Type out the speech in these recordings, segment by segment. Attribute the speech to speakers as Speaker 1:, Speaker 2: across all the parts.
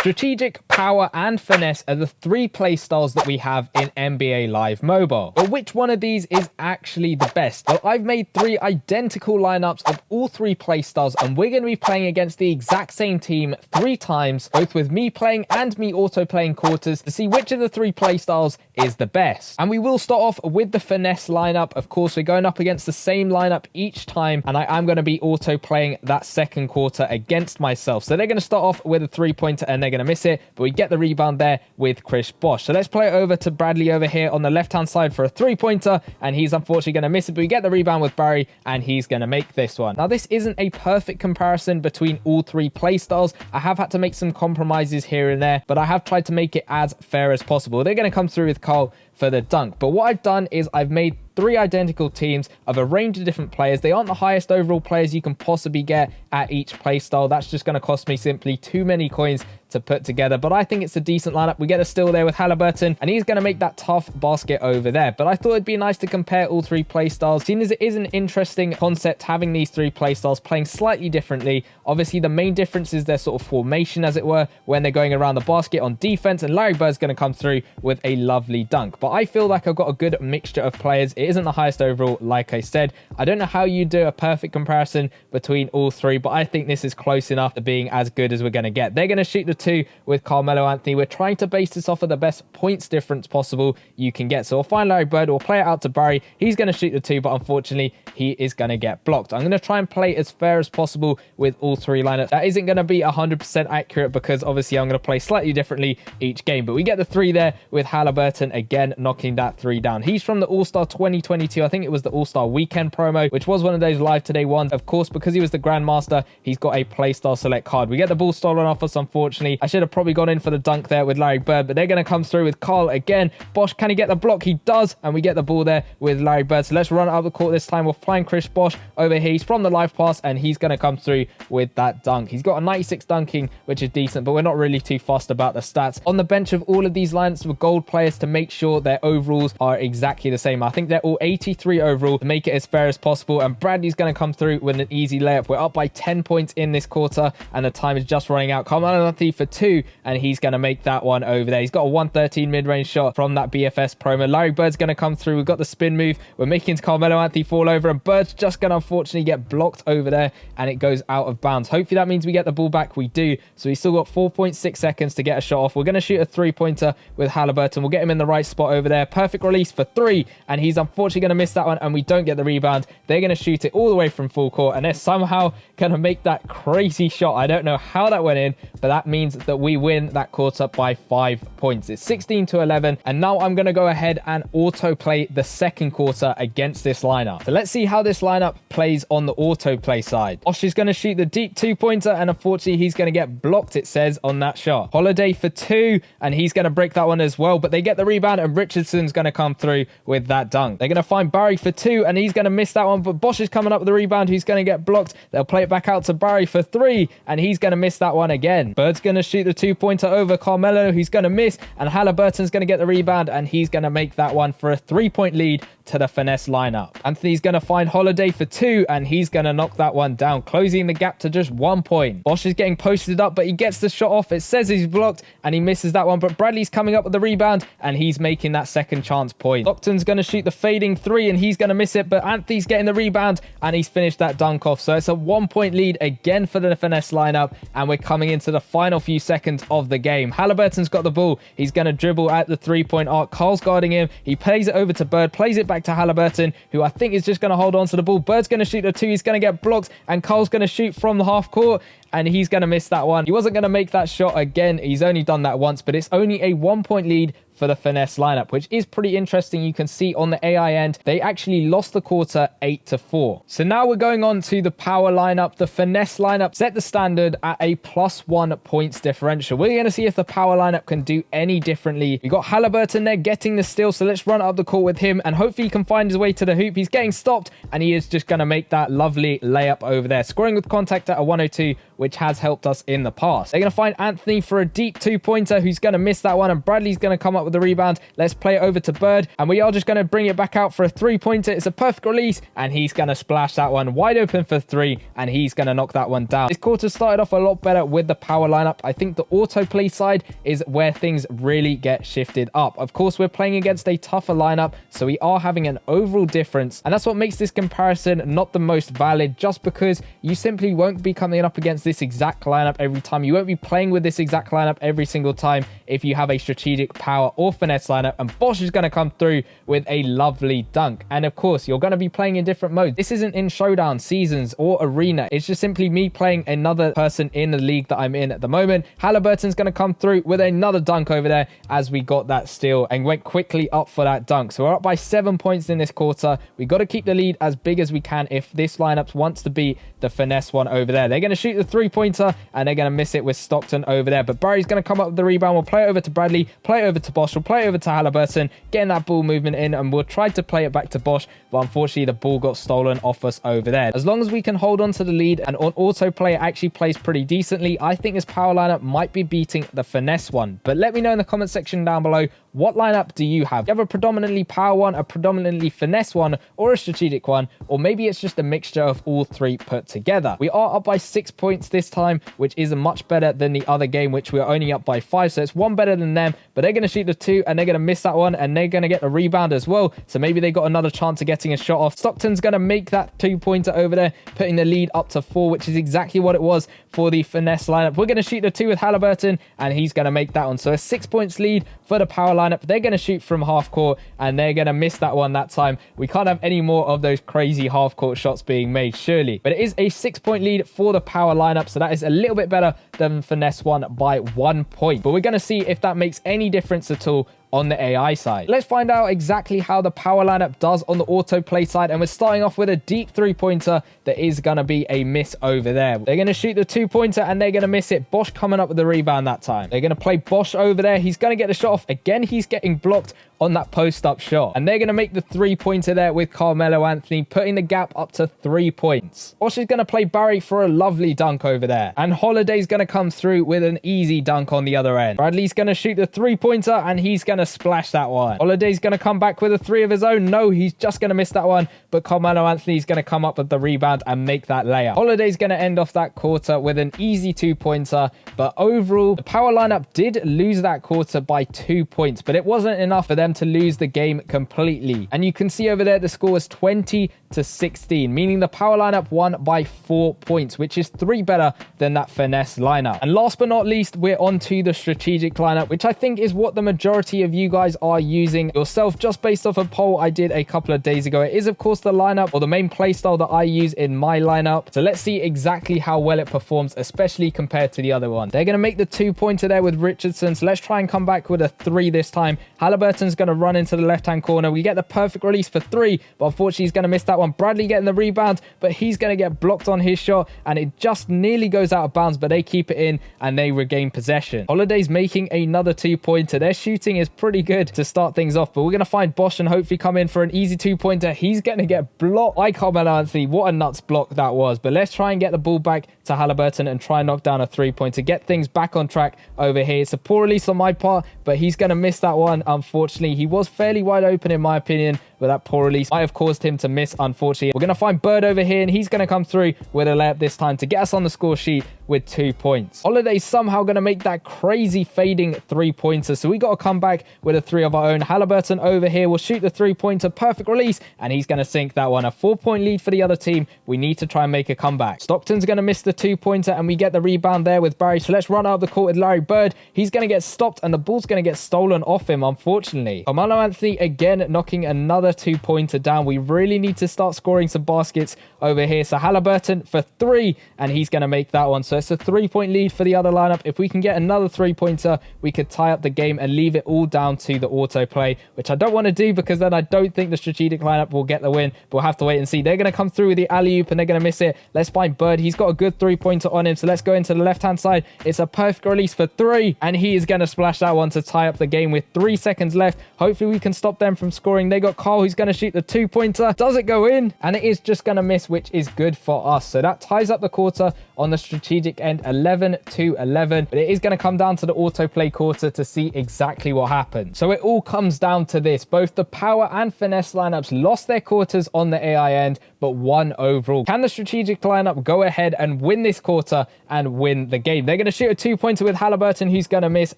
Speaker 1: Strategic, power, and finesse are the three playstyles that we have in NBA Live Mobile. But which one of these is actually the best? Well, I've made three identical lineups of all three playstyles, and we're going to be playing against the exact same team 3 times, both with me playing and me auto-playing quarters, to see which of the three playstyles is the best. And we will start off with the finesse lineup. Of course, we're going up against the same lineup each time, and I am going to be auto-playing that second quarter against myself. So they're going to start off with a three-pointer and they're going to miss it, but we get the rebound there with Chris Bosh. So let's play it over to Bradley over here on the left-hand side for a three-pointer, and he's unfortunately going to miss it, but we get the rebound with Barry, and he's going to make this one. Now, this isn't a perfect comparison between all three playstyles. I have had to make some compromises here and there, but I have tried to make it as fair as possible. They're going to come through with Carl for the dunk, but what I've done is I've made 3 identical teams of a range of different players. They aren't the highest overall players you can possibly get at each playstyle. That's just going to cost me simply too many coins to put together, but I think it's a decent lineup. We get a steal there with Halliburton, and he's going to make that tough basket over there. But I thought it'd be nice to compare all three playstyles, seeing as it is an interesting concept having these three playstyles playing slightly differently. Obviously, the main difference is their sort of formation, as it were, when they're going around the basket on defense, and Larry Bird's going to come through with a lovely dunk. But I feel like I've got a good mixture of players. It isn't the highest overall, like I said. I don't know how you do a perfect comparison between all three, but I think this is close enough to being as good as we're going to get. They're going to shoot the 2 with Carmelo Anthony. We're trying to base this off of the best points difference possible you can get. So we'll find Larry Bird, we'll play it out to Barry. He's going to shoot the 2, but unfortunately he is going to get blocked. I'm going to try and play as fair as possible with all three lineups. That isn't going to be 100% accurate because obviously I'm going to play slightly differently each game, but we get the 3 there with Halliburton again knocking that 3 down. He's from the All-Star 2022. I think it was the All-Star Weekend promo, which was one of those live today ones. Of course, because he was the Grandmaster, he's got a playstyle select card. We get the ball stolen off us, unfortunately. I should have probably gone in for the dunk there with Larry Bird, but they're going to come through with Carl again. Bosh, can he get the block? He does, and we get the ball there with Larry Bird. So let's run it up the court this time. We'll find Chris Bosh over here. He's from the live pass, and he's going to come through with that dunk. He's got a 96 dunking, which is decent, but we're not really too fussed about the stats. On the bench of all of these lineups with gold players to make sure their overalls are exactly the same. I think they're all 83 overall to make it as fair as possible, and Bradley's going to come through with an easy layup. We're up by 10 points in this quarter, and the time is just running out. Carmelo Anthony for 2, and he's going to make that one over there. He's got a 113 mid-range shot from that BFS promo. Larry Bird's going to come through. We've got the spin move. We're making Carmelo Anthony fall over, and Bird's just going to unfortunately get blocked over there, and it goes out of bounds. Hopefully that means we get the ball back. We do. So he's still got 4.6 seconds to get a shot off. We're going to shoot a 3-pointer with Halliburton. We'll get him in the right spot over there. Perfect release for 3, and he's unfortunately going to miss that one, and we don't get the rebound. They're going to shoot it all the way from full court, and they're somehow going to make that crazy shot. I don't know how that went in, but that means that we win that quarter by 5 points. It's 16-11, and now I'm going to go ahead and auto-play the second quarter against this lineup. So let's see how this lineup plays on the auto-play side. Bosh is going to shoot the deep 2-pointer, and unfortunately he's going to get blocked, it says, on that shot. Holiday for 2, and he's going to break that one as well, but they get the rebound, and Richardson's going to come through with that dunk. They're going to find Barry for 2, and he's going to miss that one, but Bosh is coming up with the rebound. He's going to get blocked. They'll play it back out to Barry for 3, and he's going to miss that one again. Bird's going to shoot the 2-pointer over Carmelo. He's going to miss, and Halliburton's going to get the rebound, and he's going to make that one for a 3-point lead to the finesse lineup. Anthony's going to find Holiday for 2, and he's going to knock that one down, closing the gap to just 1 point. Bosh is getting posted up, but he gets the shot off. It says he's blocked, and he misses that one, but Bradley's coming up with the rebound, and he's making that second chance point. Stockton's going to shoot the fading 3, and he's going to miss it, but Anthony's getting the rebound, and he's finished that dunk off. So it's a 1-point lead again for the finesse lineup, and we're coming into the final few seconds of the game. Halliburton's got the ball. He's going to dribble at the 3-point arc. Carl's guarding him. He plays it over to Bird, plays it back to Halliburton, who I think is just going to hold on to the ball. Bird's going to shoot the 2. He's going to get blocked, and Carl's going to shoot from the half court, and he's going to miss that one. He wasn't going to make that shot again. He's only done that once, but it's only a 1-point lead for the finesse lineup, which is pretty interesting. You can see on the AI end, they actually lost the quarter 8-4. So now we're going on to the power lineup. The finesse lineup set the standard at a +1 points differential. We're going to see if the power lineup can do any differently. We got Halliburton there getting the steal, so let's run up the court with him, and hopefully he can find his way to the hoop. He's getting stopped, and he is just going to make that lovely layup over there, scoring with contact at a 102 which has helped us in the past. They're going to find Anthony for a deep two-pointer, who's going to miss that one, and Bradley's going to come up with the rebound. Let's play it over to Bird, and we are just going to bring it back out for a three-pointer. It's a perfect release, and he's going to splash that one wide open for three, and he's going to knock that one down. This quarter started off a lot better with the power lineup. I think the autoplay side is where things really get shifted up. Of course, we're playing against a tougher lineup, so we are having an overall difference, and that's what makes this comparison not the most valid, just because you simply won't be coming up against this exact lineup every time. You won't be playing with this exact lineup every single time if you have a strategic power or finesse lineup, and Bosch is going to come through with a lovely dunk. And of course, you're going to be playing in different modes. This isn't in showdown, seasons, or arena. It's just simply me playing another person in the league that I'm in at the moment. Halliburton's going to come through with another dunk over there as we got that steal and went quickly up for that dunk. So we're up by 7 points in this quarter. We got to keep the lead as big as we can if this lineup wants to beat the finesse one over there. They're going to shoot the three-pointer, and they're going to miss it with Stockton over there. But Barry's going to come up with the rebound. We'll play it over to Bradley, play it over to Bosch, we'll play it over to Halliburton, getting that ball movement in, and we'll try to play it back to Bosch, but unfortunately the ball got stolen off us over there. As long as we can hold on to the lead, and on autoplay it actually plays pretty decently, I think this power lineup might be beating the finesse one. But let me know in the comment section down below, what lineup do you have? Do you have a predominantly power one, a predominantly finesse one, or a strategic one? Or maybe it's just a mixture of all three put together. We are up by 6 points this time, which is much better than the other game, which we are only up by 5. So it's one better than them, but they're going to shoot the 2, and they're going to miss that one, and they're going to get a rebound as well. So maybe they got another chance of getting a shot off. Stockton's going to make that 2-pointer over there, putting the lead up to 4, which is exactly what it was for the finesse lineup. We're going to shoot the 2 with Halliburton, and he's going to make that one. So a 6 points lead for the power lineup. They're going to shoot from half court, and they're going to miss that one that time. We can't have any more of those crazy half court shots being made, surely. But it is a 6-point lead for the power lineup, so that is a little bit better than finesse one by 1 point. But we're going to see if that makes any difference at all on the AI side. Let's find out exactly how the power lineup does on the autoplay side, and we're starting off with a deep three-pointer that is going to be a miss over there. They're going to shoot the 2-pointer, and they're going to miss it. Bosch coming up with the rebound that time. They're going to play Bosch over there. He's going to get the shot off. Again, he's getting blocked on that post-up shot, and they're going to make the 3-pointer there with Carmelo Anthony, putting the gap up to 3 points. Bosch is going to play Barry for a lovely dunk over there, and Holiday's going to come through with an easy dunk on the other end. Bradley's going to shoot the 3-pointer, and he's going to splash that one. Holiday's going to come back with a 3 of his own. No, he's just going to miss that one, but Carmelo Anthony's going to come up with the rebound and make that layup. Holiday's going to end off that quarter with an easy 2-pointer, but overall, the power lineup did lose that quarter by 2 points, but it wasn't enough for them to lose the game completely. And you can see over there the score was 20-16, meaning the power lineup won by 4 points, which is 3 better than that finesse lineup. And last but not least, we're on to the strategic lineup, which I think is what the majority of you guys are using yourself, just based off a poll I did a couple of days ago. It is of course the lineup, or the main playstyle that I use in my lineup. So let's see exactly how well it performs, especially compared to the other one. They're going to make the 2-pointer there with Richardson, so let's try and come back with a 3 this time. Halliburton's going to run into the left-hand corner. We get the perfect release for 3, but unfortunately he's going to miss that one. Bradley getting the rebound, but he's going to get blocked on his shot, and it just nearly goes out of bounds, but they keep it in and they regain possession. Holiday's making another 2-pointer. Their shooting is pretty good to start things off, but we're going to find Bosch and hopefully come in for an easy 2-pointer. He's going to get blocked by Carmelo Anthony. What a nuts block that was. But let's try and get the ball back to Halliburton and try and knock down a 3-pointer, get things back on track over here. It's a poor release on my part, but he's going to miss that one. Unfortunately, he was fairly wide open in my opinion, but that poor release might have caused him to miss, unfortunately. We're going to find Bird over here, and he's going to come through with a layup this time to get us on the score sheet with 2 points. Holiday's somehow going to make that crazy fading 3-pointer, so we got to come back with a 3 of our own. Halliburton over here will shoot the 3-pointer, perfect release, and he's going to sink that one. A 4-point lead for the other team. We need to try and make a comeback. Stockton's going to miss the 2-pointer, and we get the rebound there with Barry, so let's run out of the court with Larry Bird. He's going to get stopped, and the ball's going to get stolen off him, unfortunately. Carmelo Anthony again knocking another 2-pointer down. We really need to start scoring some baskets over here. So Halliburton for 3, and he's going to make that one. So it's a 3-point lead for the other lineup. If we can get another 3-pointer, we could tie up the game and leave it all down to the autoplay, which I don't want to do because then I don't think the strategic lineup will get the win. But we'll have to wait and see. They're going to come through with the alley-oop, and they're going to miss it. Let's find Bird. He's got a good 3-pointer on him. So let's go into the left-hand side. It's a perfect release for 3, and he is going to splash that one to tie up the game with 3 seconds left. Hopefully we can stop them from scoring. They got Carl, who's going to shoot the 2-pointer. Does it go in? And it is just going to miss, which is good for us. So that ties up the quarter on the strategic end, 11-11. But it is going to come down to the autoplay quarter to see exactly what happened. So it all comes down to this. Both the power and finesse lineups lost their quarters on the AI end, but won overall. Can the strategic lineup go ahead and win this quarter and win the game? They're going to shoot a 2-pointer with Halliburton, who's going to miss,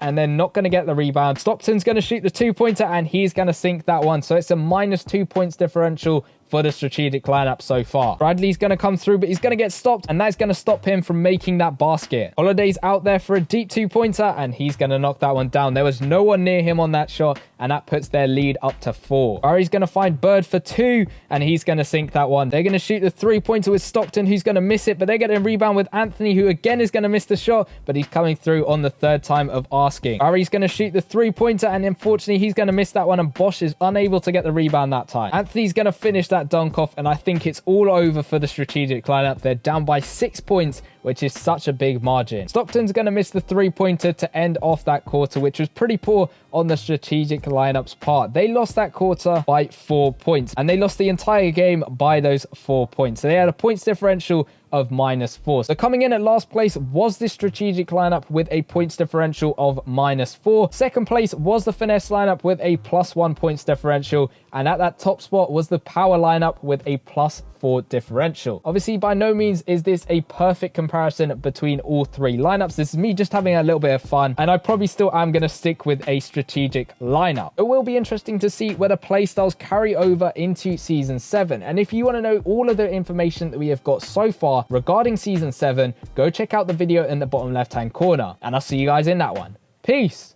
Speaker 1: and they're not going to get the rebound. Stockton's going to shoot the 2-pointer, and he's going to sink that one. So it's a -2 points differential for the strategic lineup so far. Bradley's going to come through, but he's going to get stopped, and that's going to stop him from making that basket. Holiday's out there for a deep 2-pointer, and he's going to knock that one down. There was no one near him on that shot, and that puts their lead up to 4. Murray's going to find Bird for 2, and he's going to sink that one. They're going to shoot the 3-pointer with Stockton, who's going to miss it, but they're getting a rebound with Anthony, who again is going to miss the shot, but he's coming through on the 3rd time of asking. Murray's going to shoot the 3-pointer, and unfortunately, he's going to miss that one, and Bosch is unable to get the rebound that time. Anthony's going to finish that dunk off, and I think it's all over for the strategic lineup. They're down by 6 points, which is such a big margin. Stockton's going to miss the 3-pointer to end off that quarter, which was pretty poor on the strategic lineup's part. They lost that quarter by 4 points, and they lost the entire game by those 4 points. So they had a points differential of -4. So coming in at last place was the strategic lineup with a points differential of -4. Second place was the finesse lineup with a +1 points differential. And at that top spot was the power lineup with a +4 differential. Obviously, by no means is this a perfect comparison between all 3 lineups. This is me just having a little bit of fun, and I probably still am going to stick with a strategic lineup. It will be interesting to see whether playstyles carry over into Season 7. And if you want to know all of the information that we have got so far regarding Season 7, go check out the video in the bottom left-hand corner. And I'll see you guys in that one. Peace!